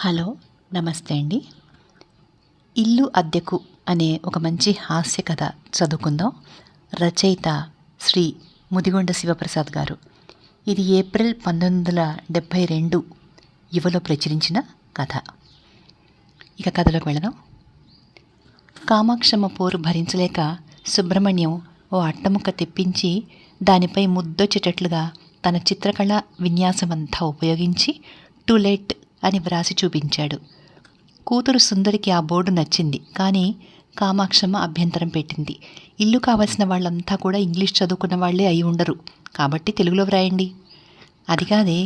Hello, నమస్తే అండి. ఇల్లు అద్దెకు అనే ఒక మంచి హాస్య కథ చదువుకుందాం. రచయిత శ్రీ ముదిగొండ శివప్రసాద్ గారు. ఇది ఏప్రిల్ 1972 యువలో ప్రచురించిన కథ. ఇక కథలోకి వెళదాం. కామాక్షమ్మ పోరు భరించలేక సుబ్రహ్మణ్యం ఓ అట్టముక్క తెప్పించి దానిపై ముద్దొచ్చేటట్లుగా తన చిత్రకళ విన్యాసమంతా ఉపయోగించి టు లెట్ అని వ్రాసి చూపించాడు. కూతురు సుందరికి ఆ బోర్డు నచ్చింది. కానీ కామాక్షమ్మ అభ్యంతరం పెట్టింది. ఇల్లు కావలసిన వాళ్ళంతా కూడా ఇంగ్లీష్ చదువుకున్న వాళ్లే అయి ఉండరు, కాబట్టి తెలుగులో వ్రాయండి. అది కాదే,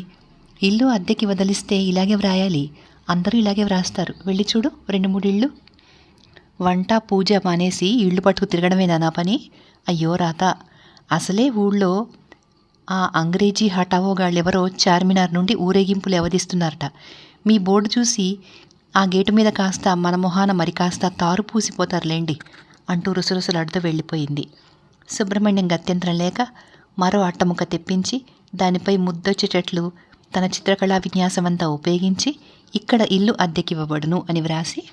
ఇల్లు అద్దెకి వదిలిస్తే ఇలాగే వ్రాయాలి, అందరూ ఇలాగే వ్రాస్తారు. వెళ్ళి చూడు 2-3 ఇళ్ళు. వంట పూజ మానేసి ఇళ్ళు పట్టుకు తిరగడమేనా నా పని? అయ్యో రాత. అసలే ఊళ్ళో ఆ అంగ్రేజీ హఠావోగాళ్ళెవరో చార్మినార్ నుండి ఊరేగింపులు అవధిస్తున్నారట. మీ బోర్డు చూసి ఆ గేటు మీద కాస్త మన మొహాన మరి కాస్త తారు పూసిపోతారులేండి అంటూ రుసరుసలాడుతూ వెళ్ళిపోయింది. సుబ్రహ్మణ్యం గత్యంతరం లేక మరో అట్టముక్క తెప్పించి దానిపై ముద్దొచ్చేటట్లు తన చిత్రకళా విన్యాసమంతా ఉపయోగించి ఇక్కడ ఇల్లు అద్దెకివ్వబడును అని వ్రాసి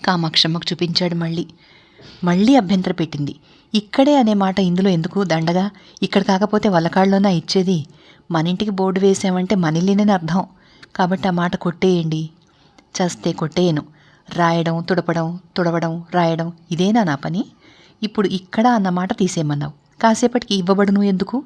కామాక్షమ్మకు చూపించాడు. మళ్ళీ అభ్యంతర పెట్టింది. ఇక్కడే అనే మాట ఇందులో ఎందుకు దండగా? ఇక్కడ కాకపోతే వల్లకాళ్ళలోనా ఇచ్చేది? మన ఇంటికి బోర్డు వేసామంటే మనిల్లినని అర్థం. కాబట్టి ఆ మాట కొట్టేయండి. చస్తే కొట్టేయను. రాయడం, తుడవడం, రాయడం ఇదేనా నా పని? ఇప్పుడు ఇక్కడ అన్నమాట తీసేయమన్నావు. కాసేపటికి ఇవ్వబడును ఎందుకు?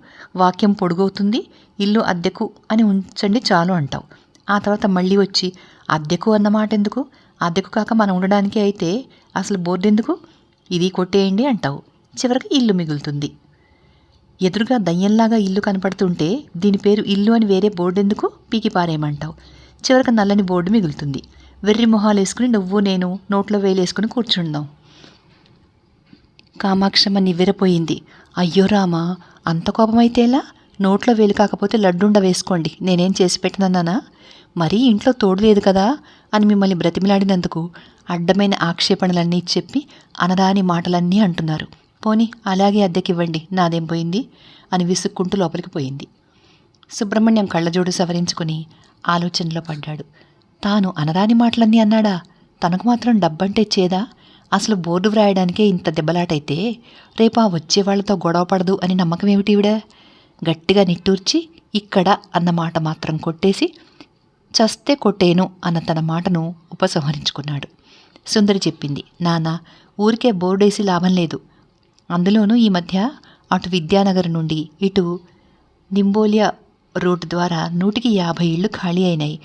వాక్యం పొడుగవుతుంది. ఇల్లు అద్దెకు అని ఉంచండి చాలు అంటావు. ఆ తర్వాత మళ్ళీ వచ్చి అద్దెకు అన్నమాట ఎందుకు? అద్దెకు కాక మనం ఉండడానికి అయితే అసలు బోర్డు ఎందుకు? ఇది కొట్టేయండి అంటావు. చివరికి ఇల్లు మిగులుతుంది. ఎదురుగా దయ్యంలాగా ఇల్లు కనపడుతుంటే దీని పేరు ఇల్లు అని వేరే బోర్డు ఎందుకు? పీకి పారేయమంటావు. చివరికి నల్లని బోర్డు మిగులుతుంది. వెర్రి మొహాలు వేసుకుని నువ్వు నేను నోట్లో వేలేసుకుని కూర్చుందాం. కామాక్షమ్మ నివ్వెరపోయింది. అయ్యో రామా, అంత కోపమైతే ఎలా? నోట్లో వేలు కాకపోతే లడ్డుండ వేసుకోండి, నేనేం చేసి పెట్టినన్నానా? మరీ ఇంట్లో తోడు లేదు కదా అని మిమ్మల్ని బ్రతిమిలాడినందుకు అడ్డమైన ఆక్షేపణలన్నీ చెప్పి అనరాని మాటలన్నీ అంటున్నారు. పోనీ అలాగే అద్దెకివ్వండి, నాదేం పోయింది అని విసుక్కుంటూ లోపలికి పోయింది. సుబ్రహ్మణ్యం కళ్ళజోడు సవరించుకుని ఆలోచనలో పడ్డాడు. తాను అనరాని మాటలన్నీ అన్నాడా? తనకు మాత్రం డబ్బంటే చేదా? అసలు బోర్డు వ్రాయడానికే ఇంత దెబ్బలాటైతే రేపు ఆ వచ్చేవాళ్లతో గొడవ పడదు అని నమ్మకం ఏమిటివిడా? గట్టిగా నిట్టూర్చి ఇక్కడ అన్న మాట మాత్రం కొట్టేసి చస్తే కొట్టేను అన్న తన మాటను ఉపసంహరించుకున్నాడు. సుందరి చెప్పింది, నాన్న ఊరికే బోర్డేసి లాభం లేదు. అందులోనూ ఈ మధ్య అటు విద్యానగర్ నుండి ఇటు నింబోలియా రోడ్డు ద్వారా 150 ఇళ్ళు ఖాళీ అయినాయి.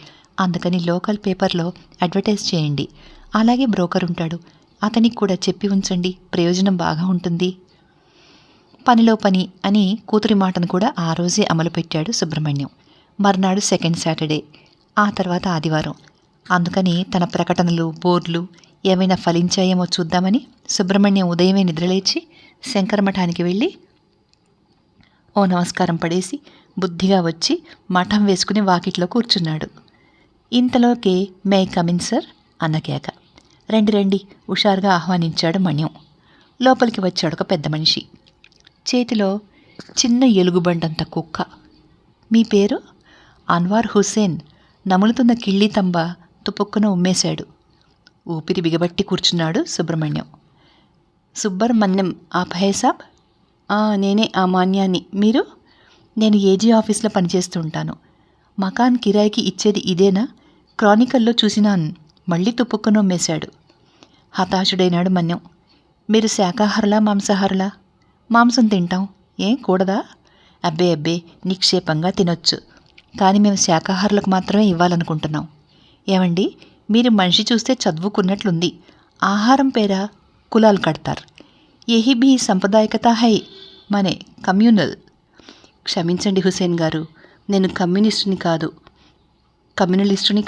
అందుకని లోకల్ పేపర్లో అడ్వర్టైజ్ చేయండి. అలాగే బ్రోకర్ ఉంటాడు, అతనికి కూడా చెప్పి ఉంచండి, ప్రయోజనం బాగా ఉంటుంది. పనిలో పని అని కూతురి మాటను కూడా ఆ రోజే అమలుపెట్టాడు సుబ్రహ్మణ్యం. మర్నాడు సెకండ్ సాటర్డే, ఆ తర్వాత ఆదివారం. అందుకని తన ప్రకటనలు, బోర్డులు ఏమైనా ఫలించాయేమో చూద్దామని సుబ్రహ్మణ్యం ఉదయమే నిద్రలేచి శంకరమఠానికి వెళ్ళి ఓ నమస్కారం పడేసి బుద్ధిగా వచ్చి మఠం వేసుకుని వాకిట్లో కూర్చున్నాడు. ఇంతలోకే మే కమిన్ సార్ అన్న కేక. రండి హుషారుగా ఆహ్వానించాడు మణ్యం. లోపలికి వచ్చాడు ఒక పెద్ద మనిషి. చేతిలో చిన్న ఎలుగుబండంత కుక్క. మీ పేరు? అన్వార్ హుస్సేన్. నములుతున్న కిళ్ళీ తంబ తుపుక్కున ఉమ్మేశాడు. ఊపిరి బిగబట్టి కూర్చున్నాడు సుబ్రహ్మణ్యం. సుబ్బర్మన్యం ఆప్ హై సాబ్? నేనే ఆ మాన్యాన్ని. మీరు? నేను ఏజీ ఆఫీస్లో పనిచేస్తూ ఉంటాను. మకాన్ కిరాయికి ఇచ్చేది ఇదేనా? క్రానికల్లో చూసినాను. మళ్ళీ తుపుక్కున ఉమ్మేశాడు. హతాశుడైనాడు మన్యం. మీరు శాకాహారులా మాంసాహారులా? మాంసం తింటాం. ఏం కూడదా? అబ్బే నిక్షేపంగా తినొచ్చు. కానీ మేము శాకాహారులకు మాత్రమే ఇవ్వాలనుకుంటున్నాం. ఏమండి, మీరు మనిషి చూస్తే చదువుకున్నట్లుంది. ఆహారం పేర కులాలు కడతారు. యహీ భీ సంప్రదాయకత హై, మనే కమ్యూనల్. క్షమించండి హుసేన్ గారు, నేను కమ్యూనలిస్టుని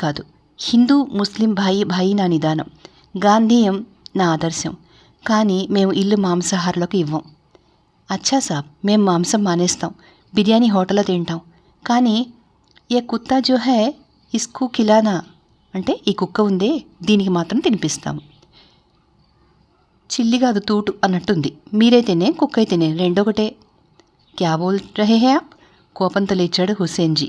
కాదు. హిందూ ముస్లిం భాయి నా నిదానం, గాంధీయం నా ఆదర్శం. కానీ మేము ఇల్లు మాంసాహారులకు ఇవ్వం. అచ్చా సాబ్, మేము మాంసం మానేస్తాం, బిర్యానీ హోటల్లో తింటాం. కానీ ఏ కుత్తా జో హై ఇస్కు ఖిలానా అంటే ఈ కుక్క ఉందే దీనికి మాత్రం తినిపిస్తాము. చిల్లి కాదు తూటు అన్నట్టుంది. మీరైతేనే కుక్క అయితేనే రెండొకటే. క్యా బోల్ రహే హే ఆప్? కోపంతో లేచాడు హుస్సేన్జీ.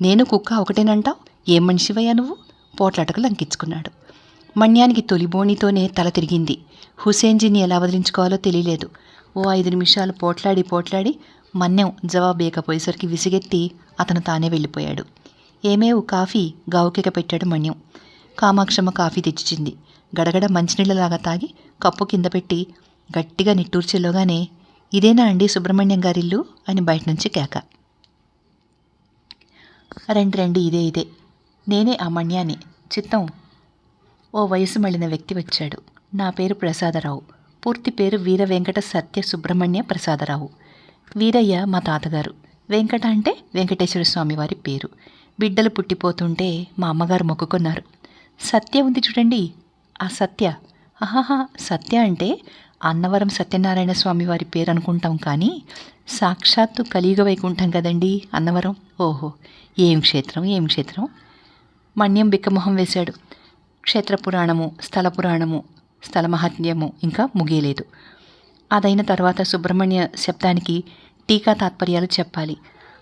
నేను కుక్క ఒకటేనంటావు? ఏం మనిషివయ్యా నువ్వు? పోట్లాటకు లంకించుకున్నాడు. మణ్యానికి తొలి బోణితోనే తల తిరిగింది. హుసేన్జీని ఎలా వదిలించుకోవాలో తెలియలేదు. ఓ 5 నిమిషాలు పోట్లాడి మన్యం జవాబేయకపోయేసరికి విసిగెత్తి అతను తానే వెళ్ళిపోయాడు. ఏమేవు కాఫీ గావుకెక పెట్టాడు మన్యం. కామాక్షమ్మ కాఫీ తెచ్చిచ్చింది. గడగడ మంచినీళ్ళలాగా తాగి కప్పు కింద పెట్టి గట్టిగా నిట్టూర్చెల్లోగానే, ఇదేనా అండి సుబ్రహ్మణ్యం గారిల్లు అని బయట నుంచి కేక. రండి ఇదే నేనే ఆ మణ్యాన్ని. చిత్తం. ఓ వయసు మళ్ళిన వ్యక్తి వచ్చాడు. నా పేరు ప్రసాదరావు. పూర్తి పేరు వీర వెంకట సత్య సుబ్రహ్మణ్య ప్రసాదరావు. వీరయ్య మా తాతగారు. వెంకట అంటే వెంకటేశ్వర స్వామి వారి పేరు. బిడ్డలు పుట్టిపోతుంటే మా అమ్మగారు మొక్కుకున్నారు. సత్య ఉంది చూడండి, ఆ సత్య. ఆహాహా, సత్య అంటే అన్నవరం సత్యనారాయణ స్వామి వారి పేరు అనుకుంటాం, కానీ సాక్షాత్తు కలియుగ వైకుంఠం కదండి అన్నవరం. ఓహో, ఏం క్షేత్రం. మణ్యం బిక్కమొహం వేశాడు. క్షేత్ర పురాణము, స్థల పురాణము, స్థల మహాత్మ్యము ఇంకా ముగియలేదు. అదైన తర్వాత సుబ్రహ్మణ్య శబ్దానికి టీకా తాత్పర్యాలు చెప్పాలి.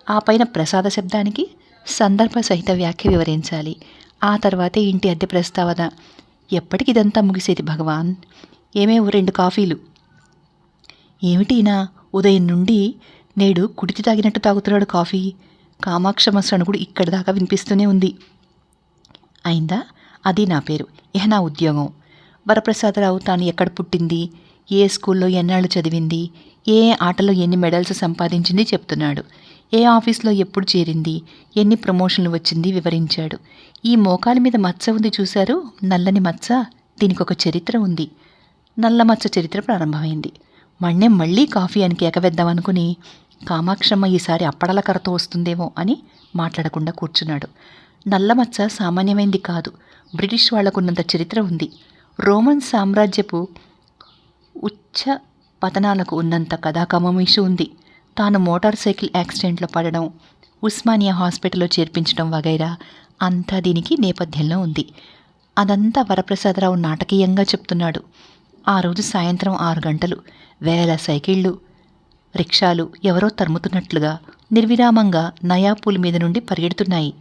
ఆ పైన ప్రసాద శబ్దానికి సందర్భ సహిత వ్యాఖ్య వివరించాలి. ఆ తర్వాతే ఇంటి అద్దె ప్రస్తావన. ఎప్పటికి ఇదంతా ముగిసేది భగవాన్? ఏమేవో 2 కాఫీలు. ఏమిటినా ఉదయం నుండి నేడు కుడితి తాగినట్టు తాగుతున్నాడు కాఫీ. కామాక్షమ్మ సణుగుడు ఇక్కడి దాకా వినిపిస్తూనే ఉంది. అయిందా? అది నా పేరు, ఇహ నా ఉద్యోగం. వరప్రసాదరావు తాను ఎక్కడ పుట్టింది, ఏ స్కూల్లో ఎన్నాళ్ళు చదివింది, ఏ ఆటలో ఎన్ని మెడల్స్ సంపాదించింది చెప్తున్నాడు. ఏ ఆఫీస్లో ఎప్పుడు చేరింది, ఎన్ని ప్రమోషన్లు వచ్చింది వివరించాడు. ఈ మోకాలి మీద మచ్చ ఉంది చూశారు, నల్లని మచ్చ. దీనికి ఒక చరిత్ర ఉంది. నల్ల మచ్చ చరిత్ర ప్రారంభమైంది. మణ్యం మళ్ళీ కాఫీ అని కేకవేద్దామనుకుని, కామాక్షమ్మ ఈసారి అప్పడల కర్రతో వస్తుందేమో అని మాట్లాడకుండా కూర్చున్నాడు. నల్లమచ్చ సామాన్యమైంది కాదు. బ్రిటిష్ వాళ్లకున్నంత చరిత్ర ఉంది. రోమన్ సామ్రాజ్యపు ఉచ్చ పతనాలకు ఉన్నంత కథాకమమీషు ఉంది. తాను మోటార్ సైకిల్ యాక్సిడెంట్లో పడడం, ఉస్మానియా హాస్పిటల్లో చేర్పించడం వగైరా అంతా దీనికి నేపథ్యంలో ఉంది. అదంతా వరప్రసాదరావు నాటకీయంగా చెప్తున్నాడు. ఆ రోజు సాయంత్రం 6 గంటలు. వేల సైకిళ్ళు, రిక్షాలు ఎవరో తరుముతున్నట్లుగా నిర్విరామంగా నయాపూల్ మీద నుండి పరిగెడుతున్నాయి.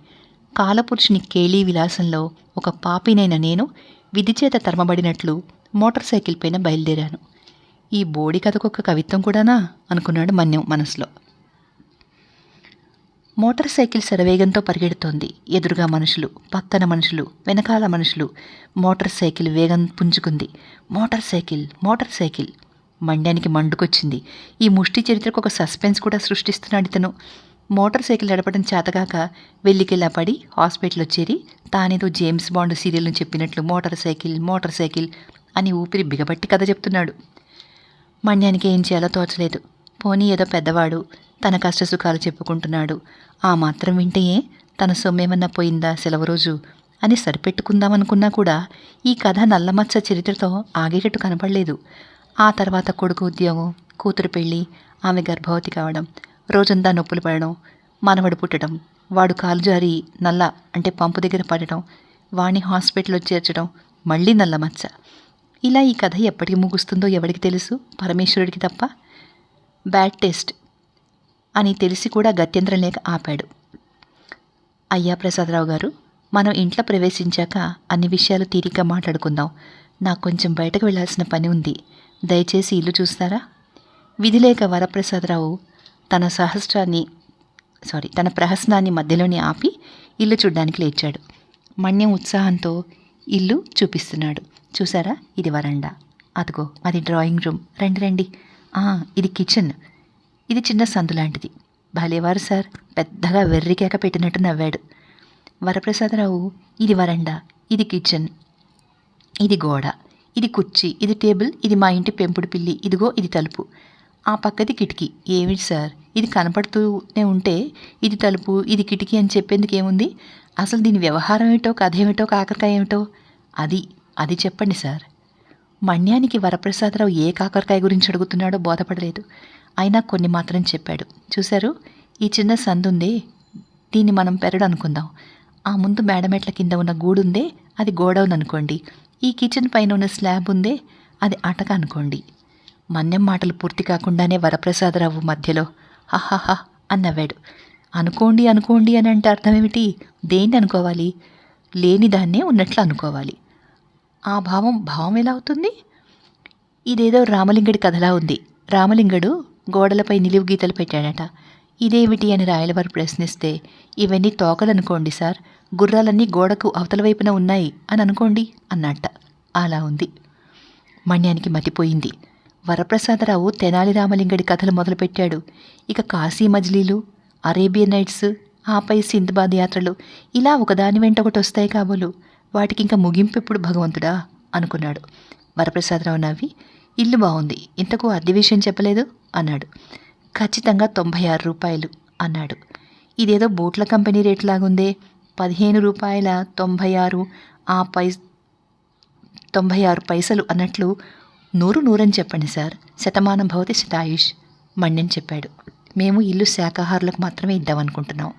కాలపురుషుని కేళీ విలాసంలో ఒక పాపినైన నేను విధిచేత తరమబడినట్లు మోటార్ సైకిల్ పైన బయలుదేరాను. ఈ బోడి కథకొక కవిత్వం కూడానా అనుకున్నాడు మన్యం మనసులో. మోటార్ సైకిల్ శరవేగంతో పరిగెడుతోంది. ఎదురుగా మనుషులు, పక్కన మనుషులు, వెనకాల మనుషులు. మోటార్ సైకిల్ వేగం పుంజుకుంది. Motor cycle. మండ్యానికి మండుకొచ్చింది. ఈ ముష్టి చరిత్రకు ఒక సస్పెన్స్ కూడా సృష్టిస్తున్నాడు ఇతను. మోటార్ సైకిల్ నడపడం చేతగాక వెల్లికెళ్ళా పడి హాస్పిటల్లో చేరి తానేదో జేమ్స్ బాండ్ సీరియల్ను చెప్పినట్లు మోటార్ సైకిల్ అని ఊపిరి బిగబట్టి కథ చెప్తున్నాడు. మణ్యానికి ఏం చేయాలో తోచలేదు. పోనీ ఏదో పెద్దవాడు తన కష్టసుఖాలు చెప్పుకుంటున్నాడు, ఆ మాత్రం వింటే తన సొమ్మేమన్నా పోయిందా సెలవు రోజు అని సరిపెట్టుకుందామనుకున్నా కూడా ఈ కథ నల్లమచ్చ చరిత్రతో ఆగేటట్టు కనపడలేదు. ఆ తర్వాత కొడుకు ఉద్యోగం, కూతురు పెళ్ళి, ఆమె గర్భవతి కావడం, రోజంతా నొప్పులు పడడం, మనవడు పుట్టడం, వాడు కాలు జారి నల్ల అంటే పంపు దగ్గర పడటం, వాణ్ణి హాస్పిటల్లో చేర్చడం, మళ్ళీ నల్లమచ్చ. ఇలా ఈ కథ ఎప్పటికి ముగుస్తుందో ఎవరికి తెలుసు, పరమేశ్వరుడికి తప్ప. బ్యాడ్ టేస్ట్ అని తెలిసి కూడా గత్యంతరం లేక ఆపాడు. అయ్యా ప్రసాదరావు గారు, మనం ఇంట్లో ప్రవేశించాక అన్ని విషయాలు తీరిగ్గా మాట్లాడుకుందాం. నాకు కొంచెం బయటకు వెళ్లాల్సిన పని ఉంది. దయచేసి ఇల్లు చూస్తారా? విధిలేక వరప్రసాదరావు తన ప్రహసనాన్ని మధ్యలోనే ఆపి ఇల్లు చూడ్డానికి లేచాడు. మణ్యం ఉత్సాహంతో ఇల్లు చూపిస్తున్నాడు. చూసారా, ఇది వరండా, అదిగో అది డ్రాయింగ్ రూమ్, రండి. ఇది కిచెన్, ఇది చిన్న సందు లాంటిది. భలేవారు సార్, పెద్దగా వెర్రికేక పెట్టినట్టు నవ్వాడు. వరప్రసాదరావు, ఇది వరండా, ఇది కిచెన్, ఇది గోడ, ఇది కుర్చీ, ఇది టేబుల్, ఇది మా ఇంటి పెంపుడు పిల్లి, ఇదిగో ఇది తలుపు, ఆ పక్కది కిటికీ. ఏమిటి సార్, ఇది కనపడుతూనే ఉంటే ఇది తలుపు ఇది కిటికీ అని చెప్పేందుకు ఏముంది? అసలు దీని వ్యవహారం ఏమిటో, కథ ఏమిటో, కాకరకాయ ఏమిటో అది చెప్పండి సార్. మణ్యానికి వరప్రసాదరావు ఏ కాకరకాయ గురించి అడుగుతున్నాడో బోధపడలేదు. అయినా కొన్ని మాత్రం చెప్పాడు. చూశారు, ఈ చిన్న సందుందే, దీన్ని మనం పెరడు అనుకుందాం. ఆ ముందు మేడమెట్ల కింద ఉన్న గూడుందే, అది గోడౌన్ అనుకోండి. ఈ కిచెన్ పైన ఉన్న స్లాబ్ ఉందే, అది అటక అనుకోండి. మన్యం మాటలు పూర్తి కాకుండానే వరప్రసాదరావు మధ్యలో హహహ అన్నవాడు. అనుకోండి అని అంటే అర్థమేమిటి? దేన్ని అనుకోవాలి? లేని దాన్నే ఉన్నట్లు అనుకోవాలి. ఆ భావం భావం ఎలా అవుతుంది? ఇదేదో రామలింగడి కథలా ఉంది. రామలింగడు గోడలపై నిలువు గీతలు పెట్టాడట. ఇదేమిటి అని రాయలవారు ప్రశ్నిస్తే, ఇవన్నీ తోకలనుకోండి సార్, గుర్రాలన్నీ గోడకు అవతల వైపున ఉన్నాయి అని అనుకోండి అన్నట్ట. అలా ఉంది. మణ్యానికి మతిపోయింది. వరప్రసాదరావు తెనాలి రామలింగడి కథలు మొదలుపెట్టాడు. ఇక కాశీ మజిలీలు, అరేబియన్ నైట్స్, ఆపై సింధబాద్ యాత్రలు, ఇలా ఒకదాని వెంట ఒకటి వస్తాయి కాబోలు. వాటికింక ముగింపు ఎప్పుడు భగవంతుడా అనుకున్నాడు. వరప్రసాదరావు నవ్వి, ఇల్లు బాగుంది, ఇంతకు అద్దె విషయం చెప్పలేదు అన్నాడు. ఖచ్చితంగా 96 రూపాయలు అన్నాడు. ఇదేదో బోట్ల కంపెనీ రేట్లాగుందే, 15 రూపాయల 96 పైసలు అన్నట్లు 100 అని చెప్పండి సార్, శతమానం భవతి శతాయుష్ మణ్యన్ చెప్పాడు. మేము ఇల్లు శాకాహారులకు మాత్రమే ఇద్దామనుకుంటున్నాం.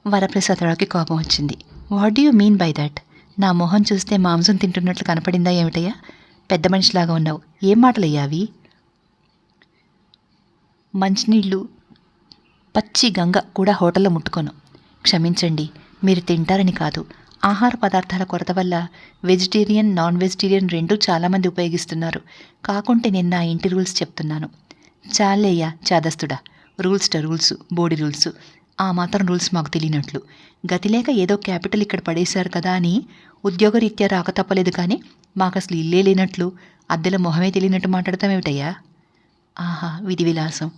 వరప్రసాదరావుకి కోపం వచ్చింది. What do you mean by that? నా మొహం చూస్తే మాంసం తింటున్నట్లు కనపడిందా ఏమిటయ్యా? పెద్ద మనిషిలాగా ఉన్నావు. ఏం మాటలయ్యా అవి? మంచినీళ్ళు, పచ్చి గంగ కూడా హోటల్లో ముట్టుకోను. క్షమించండి, మీరు తింటారని కాదు. ఆహార పదార్థాల కొరత వల్ల వెజిటేరియన్, నాన్ వెజిటేరియన్ రెండూ చాలామంది ఉపయోగిస్తున్నారు. కాకుంటే నేను నా ఇంటి రూల్స్ చెప్తున్నాను. చాలేయ్యా చాదస్తుడా, రూల్స్ బోడి రూల్స్. ఆ మాత్రం రూల్స్ మాకు తెలియనట్లు. గతిలేక ఏదో క్యాపిటల్ ఇక్కడ పడేశారు కదా అని ఉద్యోగరీత్యా రాక తప్పలేదు, కానీ మాకు అసలు ఇల్లే లేనట్లు, అద్దెల మొహమే తెలియనట్టు మాట్లాడతామేమిటయ్యా? ఆహా, విధి విలాసం.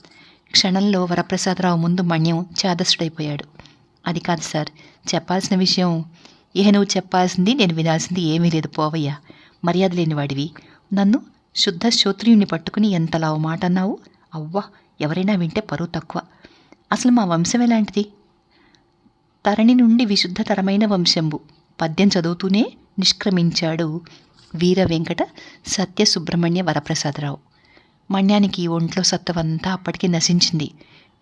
క్షణంలో వరప్రసాదరావు ముందు మణ్యం చాదస్తుడైపోయాడు. అది కాదు సార్, చెప్పాల్సిన విషయం. నువ్వు చెప్పాల్సింది నేను వినాల్సింది ఏమీ లేదు, పోవయ్యా. మర్యాద లేనివాడివి. నన్ను శుద్ధ శ్రోత్రియుణ్ణి పట్టుకుని ఎంతలా మాట అన్నావు? అవ్వా, ఎవరైనా వింటే పరువు తక్కువ. అసలు మా వంశం ఎలాంటిది? తరణి నుండి విశుద్ధతరమైన వంశంబు. పద్యం చదువుతూనే నిష్క్రమించాడు వీర వెంకట సత్యసుబ్రహ్మణ్య వరప్రసాదరావు. మణ్యానికి ఒంట్లో సత్తవంతా అప్పటికే నశించింది.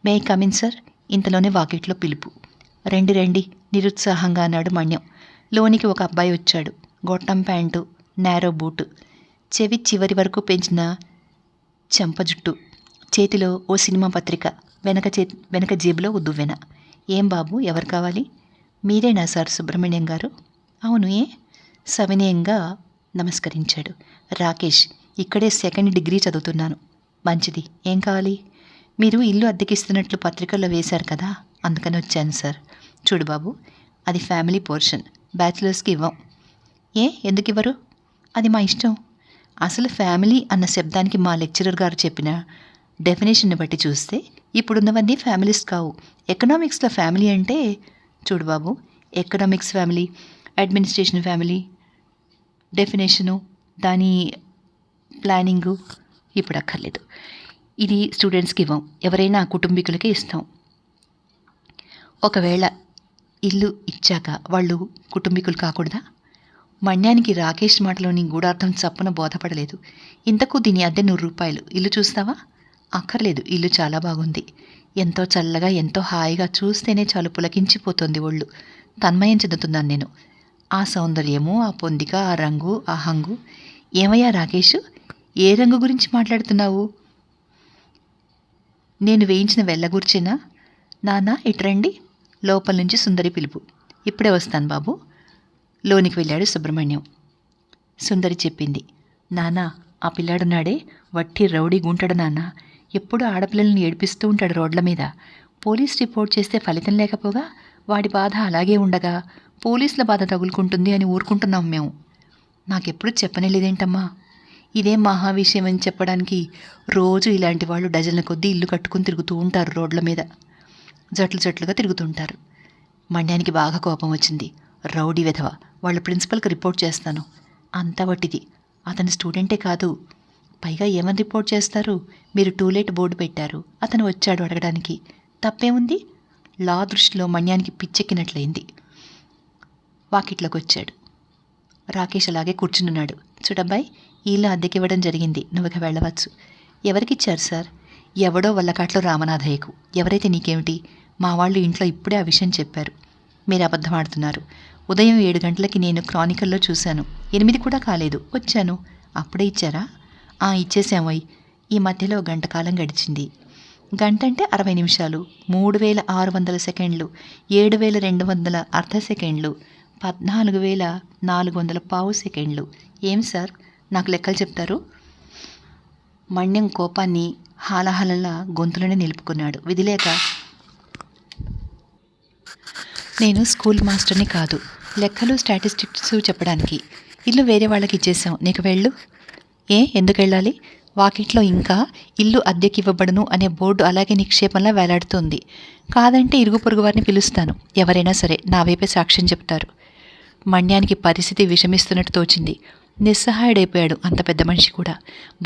మే కమిన్ సార్? ఇంతలోనే వాకిట్లో పిలుపు. రండి నిరుత్సాహంగా అన్నాడు మణ్యం. లోనికి ఒక అబ్బాయి వచ్చాడు. గొట్టం ప్యాంటు, నేరో బూటు, చెవి చివరి వరకు పెంచిన చెంప జుట్టు, చేతిలో ఓ సినిమా పత్రిక, వెనక జేబులో ఓ దువ్వెన. ఏం బాబు, ఎవరు కావాలి? మీరేనా సార్ సుబ్రహ్మణ్యం గారు? అవును, ఏ? సవినయంగా నమస్కరించాడు. రాకేష్, ఇక్కడే 2nd డిగ్రీ చదువుతున్నాను. మంచిది, ఏం కావాలి? మీరు ఇల్లు అద్దెకిస్తున్నట్లు పత్రికల్లో వేశారు కదా, అందుకని వచ్చాను సార్. చూడు బాబు, అది ఫ్యామిలీ పోర్షన్, బ్యాచిలర్స్కి ఇవ్వం. ఎందుకు ఇవ్వరు? అది మా ఇష్టం. అసలు ఫ్యామిలీ అన్న శబ్దానికి మా లెక్చరర్ గారు చెప్పిన డెఫినేషన్ని బట్టి చూస్తే ఇప్పుడున్నవన్నీ ఫ్యామిలీస్ కావు. ఎకనామిక్స్లో ఫ్యామిలీ అంటే, చూడు బాబు, economics family, administration family, definition, దాని ప్లానింగు ఇప్పుడు అక్కర్లేదు. ఇది స్టూడెంట్స్కి ఇవ్వం, ఎవరైనా కుటుంబీకులకే ఇస్తాం. ఒకవేళ ఇల్లు ఇచ్చాక వాళ్ళు కుటుంబీకులు కాకూడదా? మణ్యానికి రాకేష్ మాటలోని గూఢార్థం చప్పున బోధపడలేదు. ఇంతకు దీని అద్దె 100 రూపాయలు. ఇల్లు చూస్తావా? అక్కర్లేదు, ఇల్లు చాలా బాగుంది. ఎంతో చల్లగా, ఎంతో హాయిగా, చూస్తేనే చాలు పులకించిపోతుంది ఒళ్ళు. తన్మయం చెందుతున్నాను నేను. ఆ సౌందర్యము, ఆ పొందిక, ఆ రంగు, ఆ హంగు. ఏమయ్యా రాకేష్, ఏ రంగు గురించి మాట్లాడుతున్నావు? నేను వేయించిన వెళ్ళగూర్చేనా? నాన్న ఇట్రండి. లోపల నుంచి సుందరి పిలుపు. ఇప్పుడే వస్తాను బాబు. లోనికి వెళ్ళాడు సుబ్రహ్మణ్యం. సుందరి చెప్పింది, నాన్న, ఆ పిల్లాడున్నాడే, వట్టి రౌడీ గుంటాడు నాన్న. ఎప్పుడూ ఆడపిల్లల్ని ఏడిపిస్తూ ఉంటాడు రోడ్ల మీద. పోలీస్ రిపోర్ట్ చేస్తే ఫలితం లేకపోగా వాడి బాధ అలాగే ఉండగా పోలీసుల బాధ తగులుకుంటుంది అని ఊరుకుంటున్నాం మేము. నాకెప్పుడు చెప్పనేలేదేంటమ్మా? ఇదేం మహా విషయం అని చెప్పడానికి రోజు ఇలాంటి వాళ్ళు డజన్ల కొద్దీ ఇల్లు కట్టుకుని తిరుగుతూ ఉంటారు రోడ్ల మీద. జట్లుగా తిరుగుతుంటారు. మణ్యానికి బాగా కోపం వచ్చింది. రౌడీ వెధవ, వాళ్ళ ప్రిన్సిపల్కి రిపోర్ట్ చేస్తాను. అంతా వట్టిది. అతని స్టూడెంటే కాదు. పైగా ఏమని రిపోర్ట్ చేస్తారు? మీరు టూలెట్ బోర్డు పెట్టారు, అతను వచ్చాడు అడగడానికి. తప్పేముంది? లా దృష్టిలో మణ్యానికి పిచ్చెక్కినట్లయింది. వాకిట్లోకి వచ్చాడు. రాకేష్ అలాగే కూర్చున్నాడు. చూడబ్బాయి, ఇల్లు అద్దెకివ్వడం జరిగింది, నువ్వు ఇక వెళ్ళవచ్చు. ఎవరికిచ్చారు సార్? ఎవడో వల్లకాట్లో రామనాథయ్యకు. ఎవరైతే నీకేమిటి? మా వాళ్ళు ఇంట్లో ఇప్పుడే ఆ విషయం చెప్పారు. మీరు అబద్ధం ఆడుతున్నారు. ఉదయం 7 గంటలకి నేను క్రానికల్లో చూశాను. 8 కూడా కాలేదు, వచ్చాను. అప్పుడే ఇచ్చారా? ఇచ్చేసామోయ్. ఈ మధ్యలో 1 గంట కాలం గడిచింది. గంట అంటే 60 నిమిషాలు, 3600 సెకండ్లు, 7200 అర్ధ సెకండ్లు, 14400 పావు సెకండ్లు. ఏం సార్ నాకు లెక్కలు చెప్తారు? మణ్యం కోపాన్ని హాలహలలా గొంతులోనే నిలుపుకున్నాడు. విధిలేక, నేను స్కూల్ మాస్టర్ని కాదు, లెక్కలు స్టాటిస్టిక్స్ చెప్పడానికి. ఇల్లు వేరే వాళ్ళకి ఇచ్చేసాం, నీకు వెళ్ళు. ఎందుకు వెళ్ళాలి? వాకిట్లో ఇంకా ఇల్లు అద్దెకి ఇవ్వబడును అనే బోర్డు అలాగే నిక్షేపంలా వేలాడుతుంది. కాదంటే ఇరుగు పొరుగు వారిని పిలుస్తాను, ఎవరైనా సరే నా వైపే సాక్ష్యం చెప్తారు. మణ్యానికి పరిస్థితి విషమిస్తున్నట్టు తోచింది. నిస్సహాయుడైపోయాడు అంత పెద్ద మనిషి కూడా.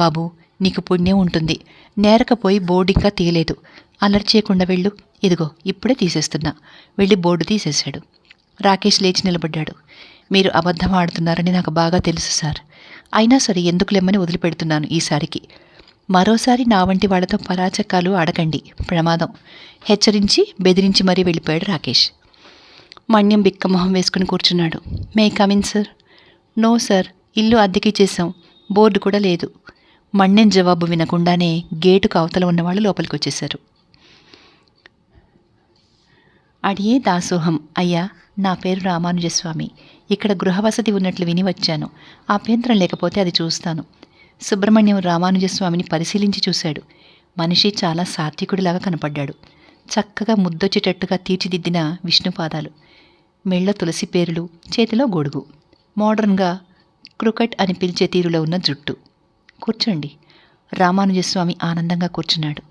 బాబు, నీకు పుణ్యం ఉంటుంది, నేరకపోయి బోర్డు ఇంకా తీయలేదు, అల్లరి చేయకుండా వెళ్ళు. ఇదిగో ఇప్పుడే తీసేస్తున్నా. వెళ్ళి బోర్డు తీసేశాడు. రాకేష్ లేచి నిలబడ్డాడు. మీరు అబద్ధం ఆడుతున్నారని నాకు బాగా తెలుసు సార్, అయినా సరే ఎందుకు లెమ్మని వదిలిపెడుతున్నాను ఈసారికి. మరోసారి నా వంటి వాళ్లతో పరాచకాలు ఆడకండి, ప్రమాదం, హెచ్చరించి బెదిరించి మరీ వెళ్ళిపోయాడు రాకేష్. మణ్యం బిక్కమొహం వేసుకుని కూర్చున్నాడు. May come in sir? No sir, ఇల్లు అద్దెకిచ్చేసాం, బోర్డు కూడా లేదు. మణ్యం జవాబు వినకుండానే గేటుకు అవతల ఉన్నవాళ్ళు లోపలికి వచ్చేశారు. అడియే దాసోహం. అయ్యా, నా పేరు రామానుజస్వామి, ఇక్కడ గృహవసతి ఉన్నట్లు విని వచ్చాను. అభ్యంతరం లేకపోతే అది చూస్తాను. సుబ్రహ్మణ్యం రామానుజస్వామిని పరిశీలించి చూశాడు. మనిషి చాలా సాత్వికుడిలాగా కనపడ్డాడు. చక్కగా ముద్దొచ్చేటట్టుగా తీర్చిదిద్దిన విష్ణుపాదాలు, మెళ్ళ తులసి పేరులు, చేతిలో గొడుగు, మోడర్న్గా క్రికెట్ అని పిలిచే తీరులో ఉన్న జుట్టు. కూర్చోండి. రామానుజస్వామి ఆనందంగా కూర్చున్నాడు.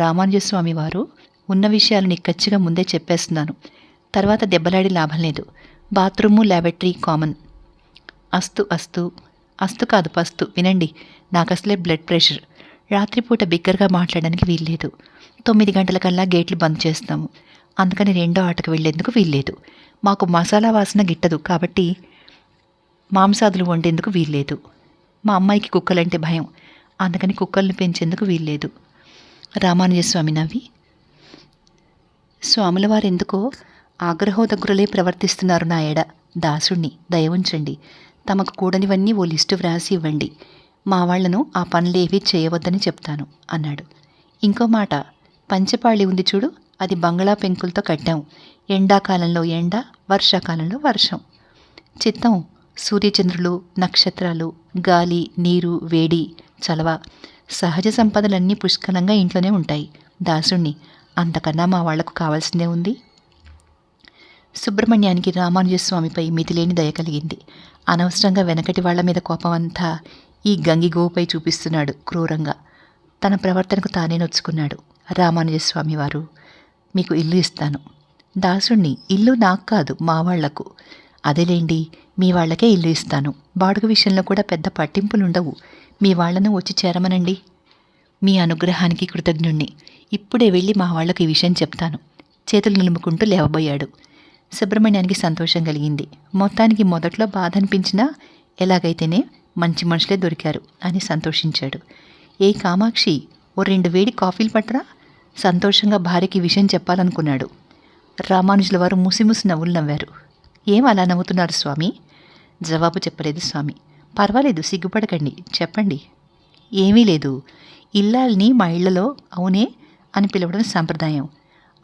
రామానుజస్వామి వారు, ఉన్న విషయాలు నిక్కచ్చిగా ముందే చెప్పేస్తున్నాను, తర్వాత దెబ్బలాడి లాభం లేదు. Bathroom, laboratory common. అస్తు అస్తు అస్తు కాదు పస్తు. వినండి, నాకు అసలే బ్లడ్ ప్రెషర్. రాత్రిపూట బిగ్గరగా మాట్లాడడానికి వీల్లేదు. 9 గంటలకల్లా గేట్లు బంద్ చేస్తాము, అందుకని రెండో ఆటకు వెళ్లేందుకు వీల్లేదు. మాకు మసాలా వాసన గిట్టదు, కాబట్టి మాంసాదులు వండేందుకు వీల్లేదు. మా అమ్మాయికి కుక్కలంటే భయం, అందుకని కుక్కల్ని పెంచేందుకు వీల్లేదు. రామానుజస్వామి నవ్వి, స్వాముల వారెందుకో ఆగ్రహోదగ్రులే ప్రవర్తిస్తున్నారు నా ఎడ. దాసుణ్ణి, దయ ఉంచండి. తమకు కూడనివన్నీ ఓ లిస్టు వ్రాసి ఇవ్వండి. మా వాళ్లను ఆ పనులేవీ చేయవద్దని చెప్తాను అన్నాడు. ఇంకో మాట, పంచపాళి ఉంది చూడు, అది బంగళా పెంకులతో కట్టాం. ఎండాకాలంలో ఎండ, వర్షాకాలంలో వర్షం. చిత్తం సూర్యచంద్రులు, నక్షత్రాలు, గాలి, నీరు, వేడి, చలవ, సహజ సంపదలన్నీ పుష్కలంగా ఇంట్లోనే ఉంటాయి. దాసుణ్ణి, అంతకన్నా మా వాళ్లకు కావాల్సిందే ఉంది. సుబ్రహ్మణ్యానికి రామానుజస్వామిపై మితిలేని దయ కలిగింది. అనవసరంగా వెనకటి వాళ్ల మీద కోపమంతా ఈ గంగిగోవుపై చూపిస్తున్నాడు క్రూరంగా. తన ప్రవర్తనకు తానే నొచ్చుకున్నాడు. రామానుజస్వామి వారు, మీకు ఇల్లు ఇస్తాను. దాసుణ్ణి, ఇల్లు నాకు కాదు, మా వాళ్లకు. అదేలేండి, మీ వాళ్లకే ఇల్లు ఇస్తాను. బాడుగ విషయంలో కూడా పెద్ద పట్టింపులుండవు. మీ వాళ్లను వచ్చి చేరమనండి. మీ అనుగ్రహానికి కృతజ్ఞుణ్ణి. ఇప్పుడే వెళ్ళి మా వాళ్లకు ఈ విషయం చెప్తాను. చేతులు నిలుముకుంటూ లేవబోయాడు. సుబ్రహ్మణ్యానికి సంతోషం కలిగింది. మొత్తానికి మొదట్లో బాధ అనిపించినా ఎలాగైతేనే మంచి మనుషులే దొరికారు అని సంతోషించాడు. ఏ కామాక్షి, ఓ 2 వేడి కాఫీలు పట్టరా? సంతోషంగా భార్యకి విషయం చెప్పాలనుకున్నాడు. రామానుజుల వారు ముసిముసి నవ్వులు నవ్వారు. ఏం అలా నవ్వుతున్నారు స్వామి? జవాబు చెప్పలేదు స్వామి. పర్వాలేదు, సిగ్గుపడకండి, చెప్పండి. ఏమీ లేదు, ఇల్లాల్ని మా ఇళ్లలో అవునే అని పిలవడం సంప్రదాయం.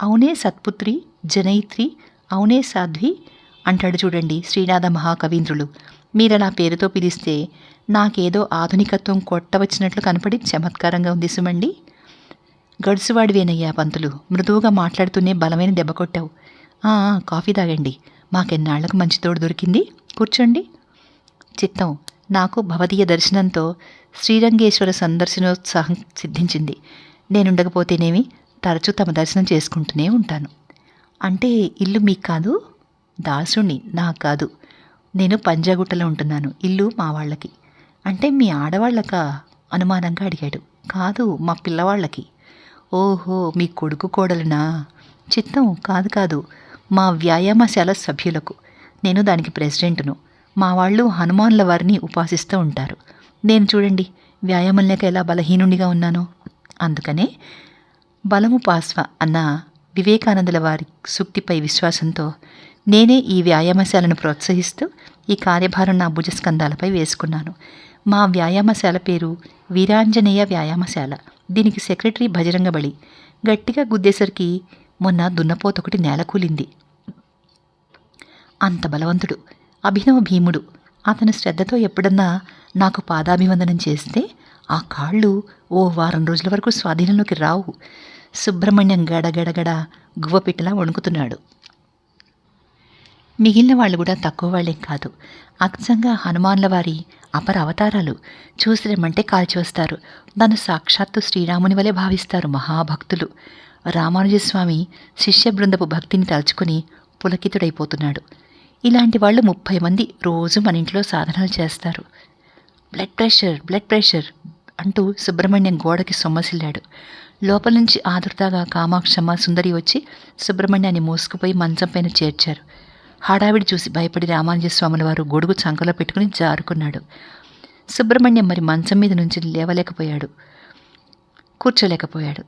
అవునే సత్పుత్రి, జనయిత్రి, అవునే సాధ్వి అంటాడు చూడండి శ్రీనాథ మహాకవీంద్రులు. మీరలా పేరుతో పిలిస్తే నాకేదో ఆధునికత్వం కొట్టవచ్చినట్లు కనపడి చమత్కారంగా ఉంది సుమండి. గడుసువాడివేనయ్యా పంతులు, మృదువుగా మాట్లాడుతూనే బలమైన దెబ్బ కొట్టావు. కాఫీ తాగండి, మాకెన్నాళ్లకు మంచి తోడు దొరికింది, కూర్చోండి. చిత్తం, నాకు భవదీయ దర్శనంతో శ్రీరంగేశ్వర సందర్శనోత్సాహం సిద్ధించింది. నేనుండకపోతేనేమి, తరచూ తమ దర్శనం చేసుకుంటూనే ఉంటాను. అంటే ఇల్లు మీకు కాదు? దాసుణ్ణి, నాకు కాదు. నేను పంజాగుట్టలో ఉంటున్నాను, ఇల్లు మా వాళ్ళకి. అంటే మీ ఆడవాళ్ళకా? అనుమానంగా అడిగాడు. కాదు, మా పిల్లవాళ్ళకి. ఓహో, మీ కొడుకు కోడలునా? చిత్తం, కాదు కాదు, మా వ్యాయామశాల సభ్యులకు. నేను దానికి ప్రెసిడెంట్ను. మా వాళ్ళు హనుమాన్ల వారిని ఉపాసిస్తూ ఉంటారు. నేను చూడండి వ్యాయామం లేక ఎలా బలహీనుడిగా ఉన్నానో. అందుకనే బలము పాస్వ అన్న వివేకానందుల వారి సూక్తిపై విశ్వాసంతో నేనే ఈ వ్యాయామశాలను ప్రోత్సహిస్తూ ఈ కార్యభారం నా భుజస్కంధాలపై వేసుకున్నాను. మా వ్యాయామశాల పేరు వీరాంజనేయ వ్యాయామశాల. దీనికి సెక్రటరీ బజరంగబలి. గట్టిగా గుద్దేసరికి మొన్న దున్నపోతొకటి నేలకూలింది. అంత బలవంతుడు, అభినవ భీముడు. అతను శ్రద్ధతో ఎప్పుడన్నా నాకు పాదాభివందనం చేస్తే ఆ కాళ్ళు ఓ వారం రోజుల వరకు స్వాధీనంలోకి రావు. సుబ్రహ్మణ్యం గడగడగడ గువ్వపిట్టలా వణుకుతున్నాడు. మిగిలిన వాళ్ళు కూడా తక్కువ వాళ్ళేం కాదు. అచ్చంగా హనుమాన్ల వారి అపర అవతారాలు. చూసిరమ్మంటే కాల్చివస్తారు. దాన్ని సాక్షాత్తు శ్రీరాముని వలె భావిస్తారు మహాభక్తులు. రామానుజస్వామి శిష్య బృందపు భక్తిని తలుచుకుని పులకితుడైపోతున్నాడు. ఇలాంటి వాళ్ళు 30 మంది రోజు మన ఇంట్లో సాధనలు చేస్తారు. బ్లడ్ ప్రెషర్ అంటూ సుబ్రహ్మణ్యం గోడకి సొమ్మసిల్లాడు. లోపల నుంచి ఆదుర్దాగా కామాక్షమ్మ, సుందరి వచ్చి సుబ్రహ్మణ్యాన్ని మోసుకుపోయి మంచం పైన చేర్చారు. హడావిడి చూసి భయపడి రామానుజస్వాముల వారు గొడుగు చంకలో పెట్టుకుని జారుకున్నాడు. సుబ్రహ్మణ్యం మరి మంచం మీద నుంచి లేవలేకపోయాడు, కూర్చోలేకపోయాడు.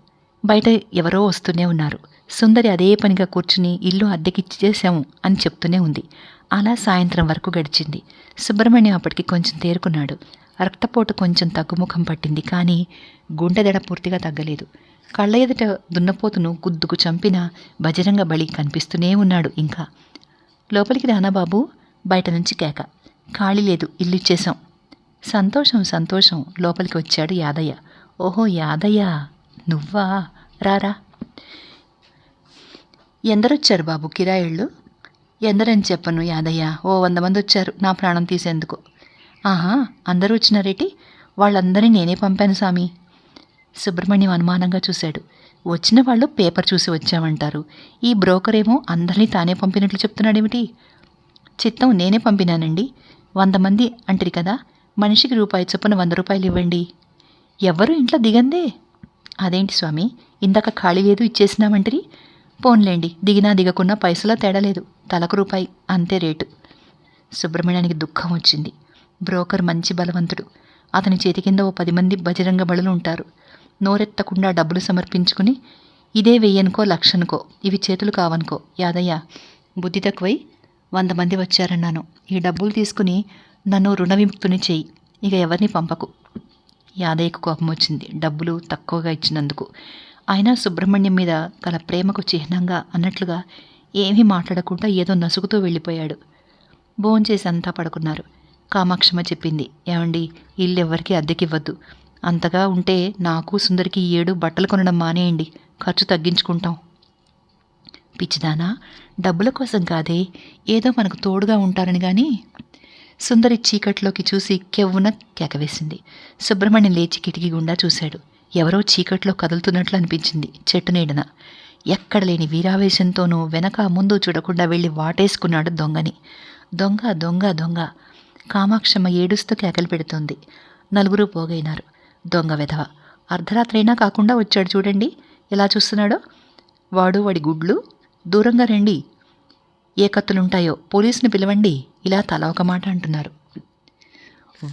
బయట ఎవరో వస్తూనే ఉన్నారు. సుందరి అదే పనిగా కూర్చుని ఇల్లు అద్దెకిచ్చేసాము అని చెప్తూనే ఉంది. అలా సాయంత్రం వరకు గడిచింది. సుబ్రహ్మణ్యం అప్పటికి కొంచెం తేరుకున్నాడు. రక్తపోటు కొంచెం తగ్గుముఖం పట్టింది, కానీ గుండెదడ పూర్తిగా తగ్గలేదు. కళ్ళ ఎదుట దున్నపోతును గుద్దుకు చంపిన బజరంగ బలి కనిపిస్తూనే ఉన్నాడు. ఇంకా లోపలికి రానా బాబు, బయట నుంచి కేక. ఖాళీ లేదు, ఇల్లు ఇచ్చేశాం. సంతోషం లోపలికి వచ్చాడు యాదయ్య. ఓహో యాదయ్య, నువ్వా? రారా. ఎందరొచ్చారు బాబు కిరాయిళ్ళు? ఎందరని చెప్పను యాదయ్య, ఓ 100 మంది వచ్చారు నా ప్రాణం తీసేందుకు. ఆహా, అందరూ వచ్చినారేటి? వాళ్ళందరినీ నేనే పంపాను స్వామి. సుబ్రహ్మణ్యం అనుమానంగా చూశాడు. వచ్చిన వాళ్ళు పేపర్ చూసి వచ్చామంటారు. ఈ బ్రోకర్ ఏమో అందరినీ తానే పంపినట్లు చెప్తున్నాడేమిటి? చిత్తం నేనే పంపినానండి. 100 మంది అంటారు కదా, మనిషికి రూపాయి చొప్పున 100 రూపాయలు ఇవ్వండి. ఎవ్వరూ ఇంట్లో దిగందే. అదేంటి స్వామి, ఇందాక ఖాళీ లేదు ఇచ్చేసినామంటరి. పోన్లేండి, దిగినా దిగకున్నా పైసలో తేడా లేదు, తలకు రూపాయి అంతే రేటు. సుబ్రహ్మణ్యానికి దుఃఖం వచ్చింది. బ్రోకర్ మంచి బలవంతుడు. అతని చేతి కింద ఓ 10 మంది బజరంగ బలులు ఉంటారు. నోరెత్తకుండా డబ్బులు సమర్పించుకుని ఇదే 1000కో 1,00,000కో ఇవి చేతులు కావనుకో. యాదయ్య, బుద్ధి తక్కువై 100 మంది వచ్చారన్నాను. ఈ డబ్బులు తీసుకుని నన్ను రుణ విముక్తుని చెయ్యి, ఇక ఎవరిని పంపకు. యాదయ్యకు కోపం వచ్చింది డబ్బులు తక్కువగా ఇచ్చినందుకు. అయినా సుబ్రహ్మణ్యం మీద గల ప్రేమకు చిహ్నంగా అన్నట్లుగా ఏమీ మాట్లాడకుండా ఏదో నసుగుతూ వెళ్ళిపోయాడు. భోంచేసి అంతా పడుకున్నారు. కామాక్షమ్మ చెప్పింది, ఏమండి, ఇల్లు ఎవ్వరికీ అద్దెకివ్వద్దు. అంతగా ఉంటే నాకు సుందరికి 7 బట్టలు కొనడం మానేయండి, ఖర్చు తగ్గించుకుంటాం. పిచ్చిదానా, డబ్బుల కోసం కాదే, ఏదో మనకు తోడుగా ఉంటారని. కానీ సుందరి చీకట్లోకి చూసి కెవ్వున కేకవేసింది. సుబ్రహ్మణ్యం లేచి కిటికీ గుండా చూశాడు. ఎవరో చీకట్లో కదులుతున్నట్లు అనిపించింది. చెట్టు నీడన ఎక్కడ లేని వీరావేశంతోనూ వెనక ముందు చూడకుండా వెళ్ళి వాటేసుకున్నాడు దొంగని. దొంగ దొంగ దొంగ. కామాక్షమ్మ ఏడుస్తూ కేకలు పెడుతోంది. 4 పోగైనారు. దొంగ వెధవ, అర్ధరాత్రైనా కాకుండా వచ్చాడు చూడండి, ఎలా చూస్తున్నాడో. వాడు వాడి గుడ్లు, దూరంగా రండి, ఏ కత్తులుంటాయో, పోలీసుని పిలవండి, ఇలా తల ఒక మాట అంటున్నారు.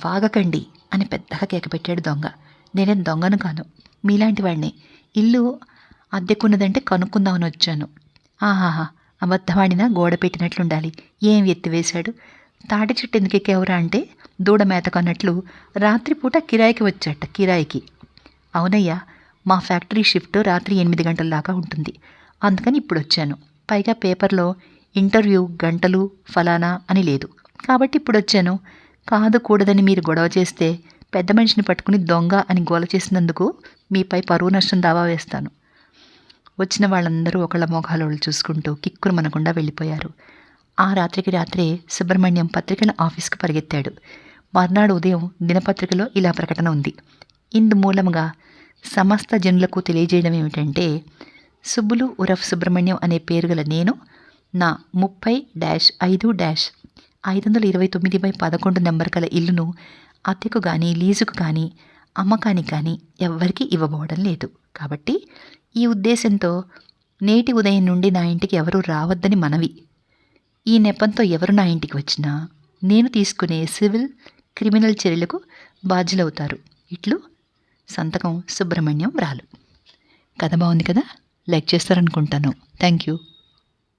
వాగకండి అని పెద్దగా కేక పెట్టాడు దొంగ. నేనేం దొంగను కాను, మీలాంటి వాడిని. ఇల్లు అద్దెకున్నదంటే కనుక్కుందామని వచ్చాను. ఆహాహా, అబద్ధవాడినా గోడ పెట్టినట్లుండాలి. ఏం ఎత్తివేశాడు. తాటి చెట్టు ఎందుకు ఎక్కేవరా అంటే దూడ మేతకన్నట్లు రాత్రిపూట కిరాయికి వచ్చాట. కిరాయికి? అవునయ్యా, మా ఫ్యాక్టరీ షిఫ్ట్ రాత్రి 8 గంటల దాకా ఉంటుంది, అందుకని ఇప్పుడు వచ్చాను. పైగా పేపర్లో ఇంటర్వ్యూ గంటలు ఫలానా అని లేదు, కాబట్టి ఇప్పుడు వచ్చాను. కాదు కూడదని మీరు గొడవ చేస్తే పెద్ద మనిషిని పట్టుకుని దొంగ అని గోల చేసినందుకు మీపై పరువు నష్టం దావా వేస్తాను. వచ్చిన వాళ్ళందరూ ఒకళ్ళ మోకాలు చూసుకుంటూ కిక్కురు మనకుండా వెళ్ళిపోయారు. ఆ రాత్రికి రాత్రే సుబ్రహ్మణ్యం పత్రికల ఆఫీస్కు పరిగెత్తాడు. మర్నాడు ఉదయం దినపత్రికలో ఇలా ప్రకటన ఉంది. ఇందు మూలంగా సమస్త జనులకు తెలియజేయడం ఏమిటంటే, సుబ్బులు ఉరఫ్ సుబ్రహ్మణ్యం అనే పేరు గల నేను నా 30-5-529/11 నెంబర్ గల ఇల్లును అద్దెకు కానీ లీజుకు కానీ అమ్మకానికి కానీ ఎవ్వరికీ ఇవ్వబోవడం లేదు. కాబట్టి ఈ ఉద్దేశంతో నేటి ఉదయం నుండి నా ఇంటికి ఎవరూ రావద్దని మనవి. ఈ నెపంతో ఎవరు నా ఇంటికి వచ్చినా నేను తీసుకునే సివిల్, క్రిమినల్ చర్యలకు బాధ్యులవుతారు. ఇట్లు సంతకం సుబ్రహ్మణ్యం రాలు. కథ బాగుంది కదా, లైక్ చేస్తారనుకుంటాను. Thank you.